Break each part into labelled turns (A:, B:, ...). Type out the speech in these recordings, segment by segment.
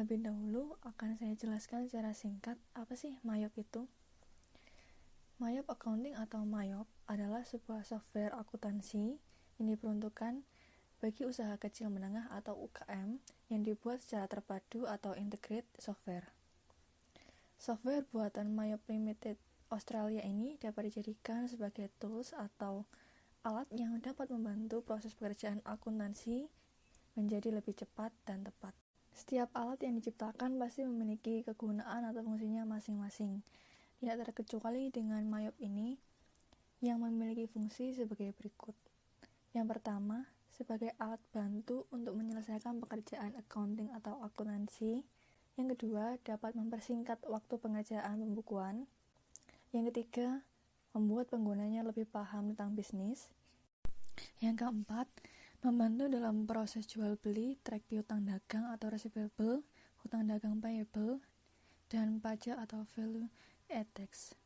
A: Terlebih dahulu akan saya jelaskan secara singkat apa sih Mayop itu. Mayop Accounting atau Mayop adalah sebuah software akuntansi yang diperuntukkan bagi usaha kecil menengah atau UKM yang dibuat secara terpadu atau integrated software. Software buatan Mayop Limited Australia ini dapat dijadikan sebagai tools atau alat yang dapat membantu proses pekerjaan akuntansi menjadi lebih cepat dan tepat. Setiap alat yang diciptakan pasti memiliki kegunaan atau fungsinya masing-masing. Tidak terkecuali dengan Mayop ini yang memiliki fungsi sebagai berikut. Yang pertama, sebagai alat bantu untuk menyelesaikan pekerjaan accounting atau akuntansi. Yang kedua, dapat mempersingkat waktu pengerjaan pembukuan. Yang ketiga, membuat penggunanya lebih paham tentang bisnis. Yang keempat, membantu dalam proses jual beli, track piutang dagang atau receivable, hutang dagang payable, dan pajak atau value add tax.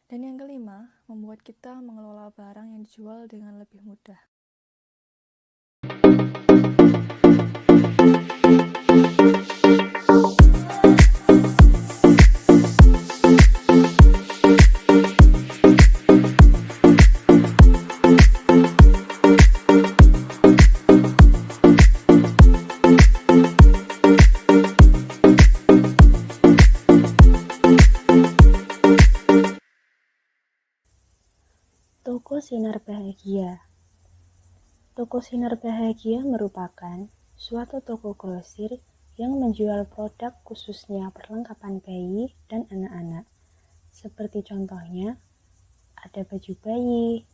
A: Dan yang kelima, membuat kita mengelola barang yang dijual dengan lebih mudah.
B: Toko Sinar Bahagia. Toko Sinar Bahagia merupakan suatu toko grosir yang menjual produk khususnya perlengkapan bayi dan anak-anak. Seperti contohnya, ada baju bayi,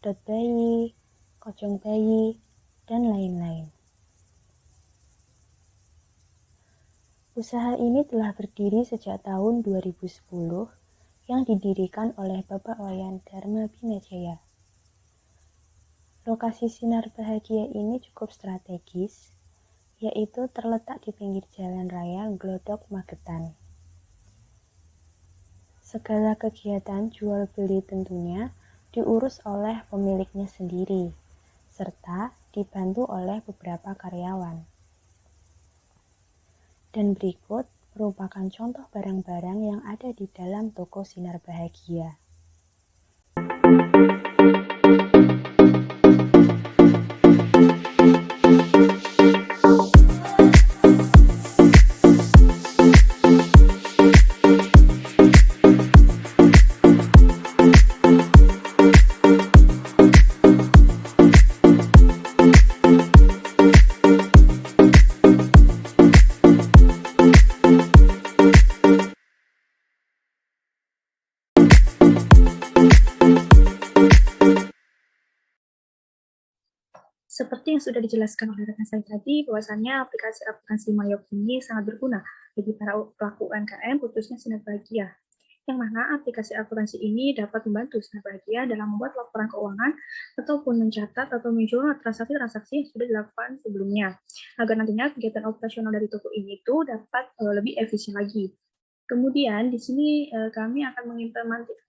B: dot bayi, kocong bayi, dan lain-lain. Usaha ini telah berdiri sejak tahun 2010 yang didirikan oleh Bapak Wayan Dharma Binajaya. Lokasi Sinar Bahagia ini cukup strategis, yaitu terletak di pinggir jalan raya Glodok, Magetan. Segala kegiatan jual beli tentunya diurus oleh pemiliknya sendiri, serta dibantu oleh beberapa karyawan. Dan berikut merupakan contoh barang-barang yang ada di dalam toko Sinar Bahagia.
C: Seperti yang sudah dijelaskan oleh rekan saya tadi, bahwasannya aplikasi Mayop ini sangat berguna bagi para pelaku UMKM, khususnya Sinar Bahagia. Yang mana aplikasi akuntansi ini dapat membantu Sinar Bahagia dalam membuat laporan keuangan ataupun mencatat atau menjurnal transaksi-transaksi yang sudah dilakukan sebelumnya, agar nantinya kegiatan operasional dari toko ini itu dapat lebih efisien lagi. Kemudian di sini kami akan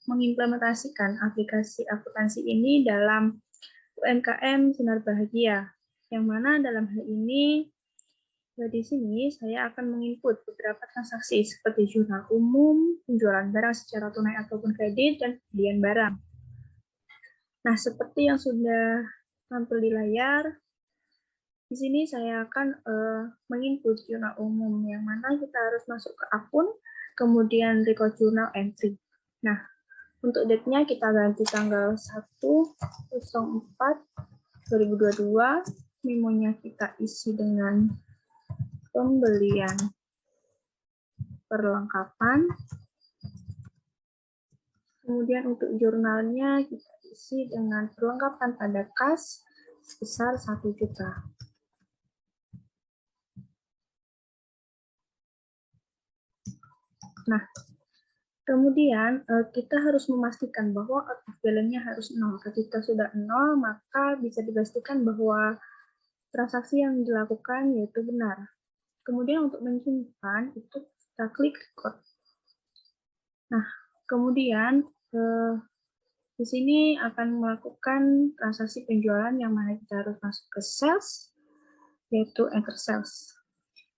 C: mengimplementasikan aplikasi akuntansi ini dalam UMKM Sinar Bahagia, yang mana dalam hal ini di sini saya akan menginput beberapa transaksi seperti jurnal umum, penjualan barang secara tunai ataupun kredit, dan pembelian barang. Nah, seperti yang sudah tampil di layar, di sini saya akan menginput jurnal umum, yang mana kita harus masuk ke akun, kemudian record journal entry. Nah, untuk date-nya kita ganti tanggal 1/04/2022. Memonya kita isi dengan pembelian perlengkapan. Kemudian untuk jurnalnya kita isi dengan perlengkapan pada kas sebesar 1 juta. Nah, kemudian kita harus memastikan bahwa out of balance-nya harus 0. Ketika sudah 0, maka bisa dipastikan bahwa transaksi yang dilakukan yaitu benar. Kemudian untuk menyimpan itu kita klik record. Nah, kemudian di sini akan melakukan transaksi penjualan yang mana kita harus masuk ke sales, yaitu enter sales.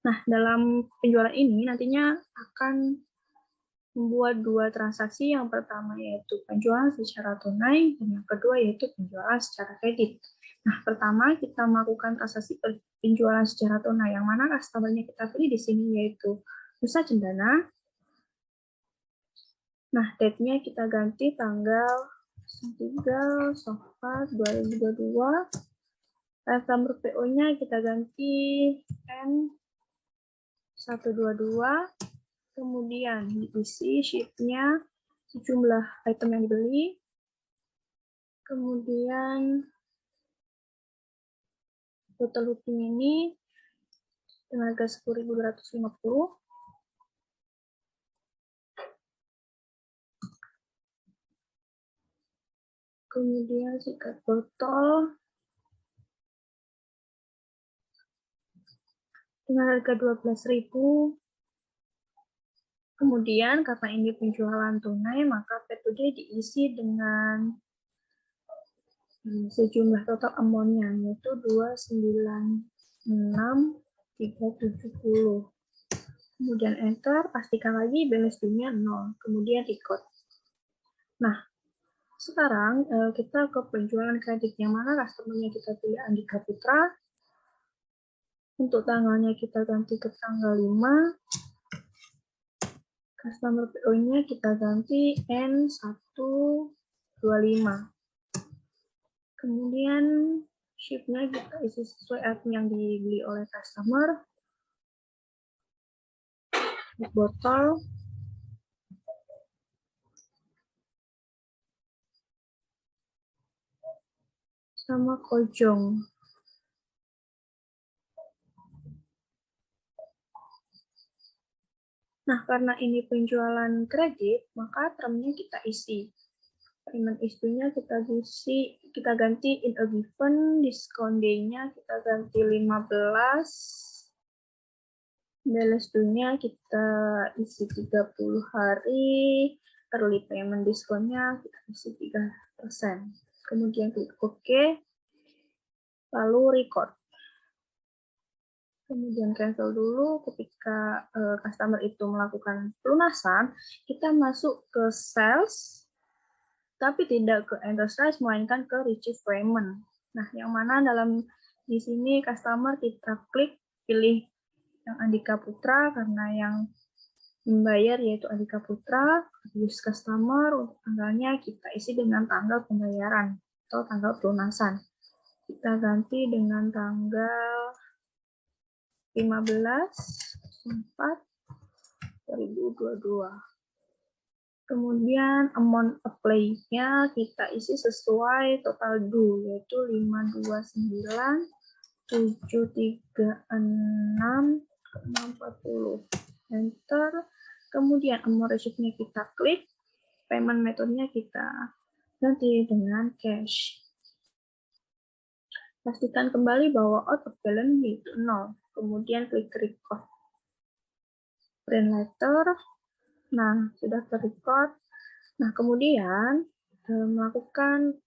C: Nah, dalam penjualan ini nantinya akan membuat dua transaksi. Yang pertama yaitu penjualan secara tunai, dan yang kedua yaitu penjualan secara kredit. Nah, pertama kita melakukan transaksi penjualan secara tunai, yang mana customer-nya kita pilih di sini yaitu Nusa Cendana. Nah, date-nya kita ganti tanggal 3 Safar 2022. Customer PO-nya kita ganti N122. Kemudian diisi ship-nya sejumlah item yang dibeli. Kemudian total booking ini dengan harga 10.250. Kemudian sikat botol dengan harga 12.000. Kemudian karena ini penjualan tunai, maka P2D diisi dengan sejumlah total amount-nya, yaitu 296.370. Kemudian enter, pastikan lagi balance due-nya 0, kemudian record. Nah, sekarang kita ke penjualan kredit, yang mana customer-nya kita pilih Andika Putra. Untuk tanggalnya kita ganti ke tanggal 5. Customer PO-nya kita ganti N125. Kemudian ship-nya kita isi sesuai item yang dibeli oleh customer. Botol. Sama kojong. Nah, karena ini penjualan kredit, maka termnya kita isi. Payment issue-nya kita ganti in a given, discount day-nya kita ganti 15. Balance due-nya kita isi 30 hari, early payment discount-nya kita isi 3%. Kemudian klik OK, lalu record. Kemudian cancel dulu. Ketika customer itu melakukan pelunasan, kita masuk ke sales, tapi tidak ke enterprise, melainkan ke receive payment. Nah, yang mana di sini customer kita klik pilih yang Andika Putra, karena yang membayar yaitu Andika Putra. Use customer, untuk tanggalnya kita isi dengan tanggal pembayaran atau tanggal pelunasan. Kita ganti dengan tanggal 15/4/2022. Kemudian amount apply-nya kita isi sesuai total due, yaitu 529.736,40. Enter. Kemudian amount receipt-nya kita klik, payment method-nya kita ganti dengan cash. Pastikan kembali bahwa out of balance itu 0. Kemudian klik record. Print letter. Nah, sudah terrecord. Nah, kemudian melakukan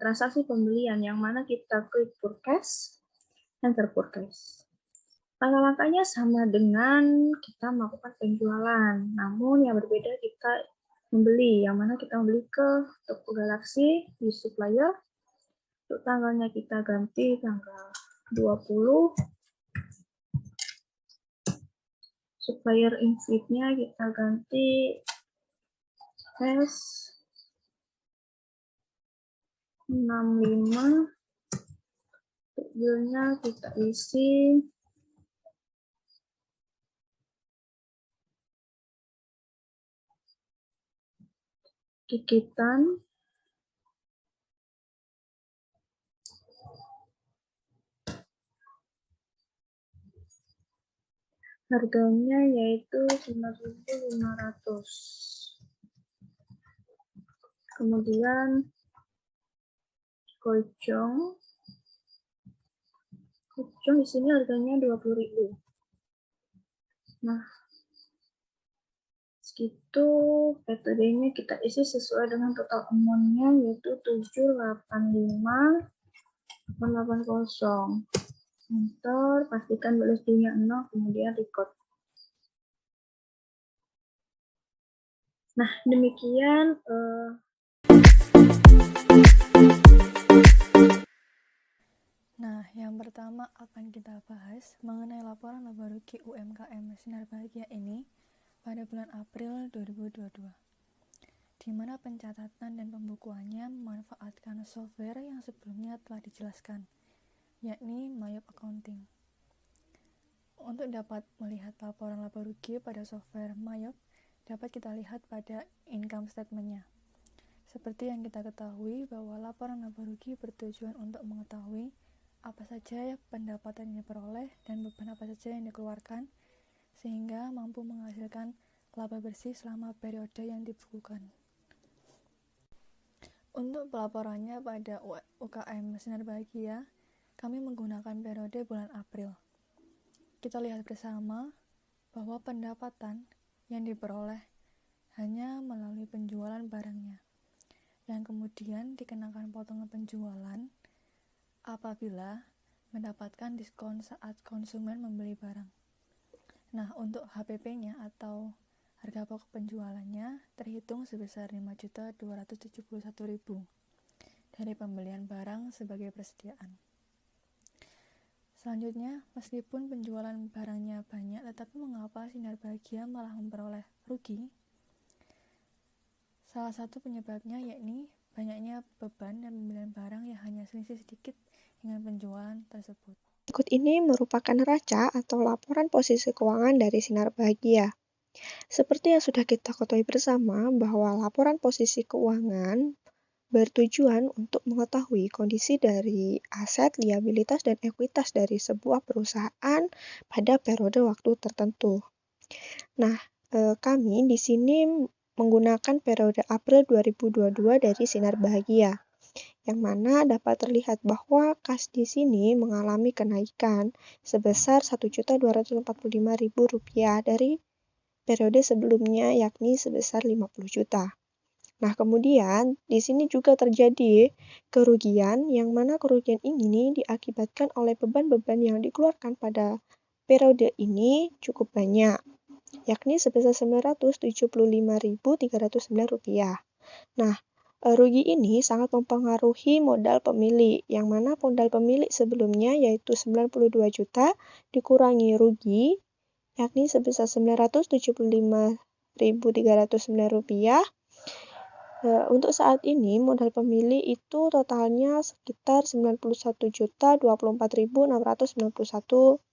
C: transaksi pembelian, yang mana kita klik purchase, enter purchase. Langkah-langkahnya sama dengan kita melakukan penjualan, namun yang berbeda kita membeli, yang mana kita membeli ke toko Galaxy di supplier. Untuk tanggalnya kita ganti tanggal 20. Supplier invite-nya kita ganti S65. Tujuannya kita isi kikitan. Harganya yaitu 9.500. Kemudian kojong di sini harganya 20.000. Nah, segitu P2D-nya kita isi sesuai dengan total amount-nya, yaitu 785.80. Enter, pastikan velocity-nya 0, kemudian record. Nah, demikian
A: Nah, yang pertama akan kita bahas mengenai laporan laba rugi UMKM Sinar Bahagia ini pada bulan April 2022, di mana pencatatan dan pembukuannya memanfaatkan software yang sebelumnya telah dijelaskan, yakni Mayop Accounting. Untuk dapat melihat laporan laba rugi pada software Mayop, dapat kita lihat pada income statement-nya. Seperti yang kita ketahui bahwa laporan laba rugi bertujuan untuk mengetahui apa saja pendapatan yang diperoleh dan beban apa saja yang dikeluarkan, sehingga mampu menghasilkan laba bersih selama periode yang dibukukan. Untuk pelaporannya pada UKM Sinar Bahagia, kami menggunakan periode bulan April. Kita lihat bersama bahwa pendapatan yang diperoleh hanya melalui penjualan barangnya, yang kemudian dikenakan potongan penjualan apabila mendapatkan diskon saat konsumen membeli barang. Nah, untuk HPP-nya atau harga pokok penjualannya terhitung sebesar 5.271.000 dari pembelian barang sebagai persediaan. Selanjutnya, meskipun penjualan barangnya banyak, tetapi mengapa Sinar Bahagia malah memperoleh rugi? Salah satu penyebabnya yakni banyaknya beban dan pembelian barang yang hanya selisih sedikit dengan penjualan tersebut.
D: Berikut ini merupakan neraca atau laporan posisi keuangan dari Sinar Bahagia. Seperti yang sudah kita ketahui bersama bahwa laporan posisi keuangan bertujuan untuk mengetahui kondisi dari aset, liabilitas, dan ekuitas dari sebuah perusahaan pada periode waktu tertentu. Nah, kami di sini menggunakan periode April 2022 dari Sinar Bahagia, yang mana dapat terlihat bahwa kas di sini mengalami kenaikan sebesar Rp1.245.000 dari periode sebelumnya, yakni sebesar 50 juta. Nah, kemudian di sini juga terjadi kerugian, yang mana kerugian ini diakibatkan oleh beban-beban yang dikeluarkan pada periode ini cukup banyak, yakni sebesar Rp975.309. Nah, rugi ini sangat mempengaruhi modal pemilik, yang mana modal pemilik sebelumnya yaitu 92 juta dikurangi rugi, yakni sebesar Rp975.309. Untuk saat ini modal pemilik itu totalnya sekitar Rp91.024.691.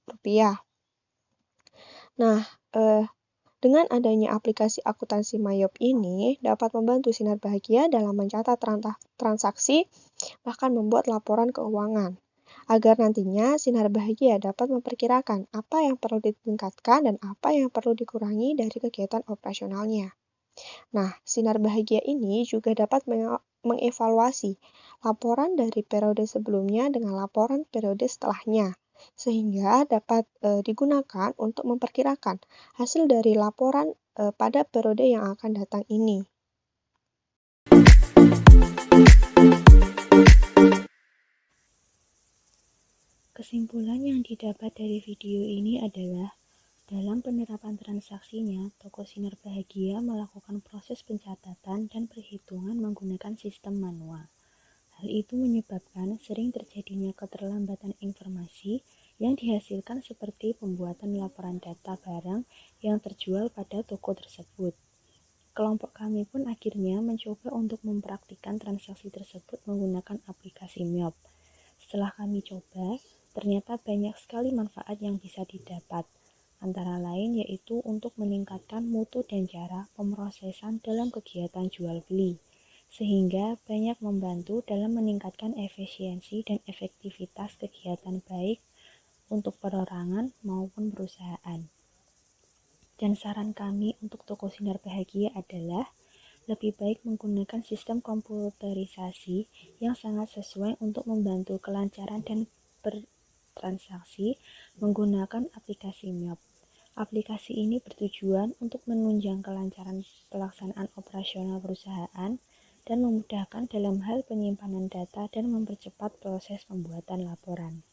D: Nah, dengan adanya aplikasi akuntansi Mayop ini dapat membantu Sinar Bahagia dalam mencatat transaksi, bahkan membuat laporan keuangan, agar nantinya Sinar Bahagia dapat memperkirakan apa yang perlu ditingkatkan dan apa yang perlu dikurangi dari kegiatan operasionalnya. Nah, Sinar Bahagia ini juga dapat mengevaluasi laporan dari periode sebelumnya dengan laporan periode setelahnya, sehingga dapat digunakan untuk memperkirakan hasil dari laporan pada periode yang akan datang ini.
B: Kesimpulan yang didapat dari video ini adalah dalam penerapan transaksinya, toko Sinar Bahagia melakukan proses pencatatan dan perhitungan menggunakan sistem manual. Hal itu menyebabkan sering terjadinya keterlambatan informasi yang dihasilkan seperti pembuatan laporan data barang yang terjual pada toko tersebut. Kelompok kami pun akhirnya mencoba untuk mempraktikkan transaksi tersebut menggunakan aplikasi Mayop. Setelah kami coba, ternyata banyak sekali manfaat yang bisa didapat. Antara lain yaitu untuk meningkatkan mutu dan cara pemrosesan dalam kegiatan jual beli, sehingga banyak membantu dalam meningkatkan efisiensi dan efektivitas kegiatan baik untuk perorangan maupun perusahaan. Dan saran kami untuk toko Sinar Bahagia adalah lebih baik menggunakan sistem komputerisasi yang sangat sesuai untuk membantu kelancaran dan bertransaksi menggunakan aplikasi Mayop. Aplikasi ini bertujuan untuk menunjang kelancaran pelaksanaan operasional perusahaan dan memudahkan dalam hal penyimpanan data dan mempercepat proses pembuatan laporan.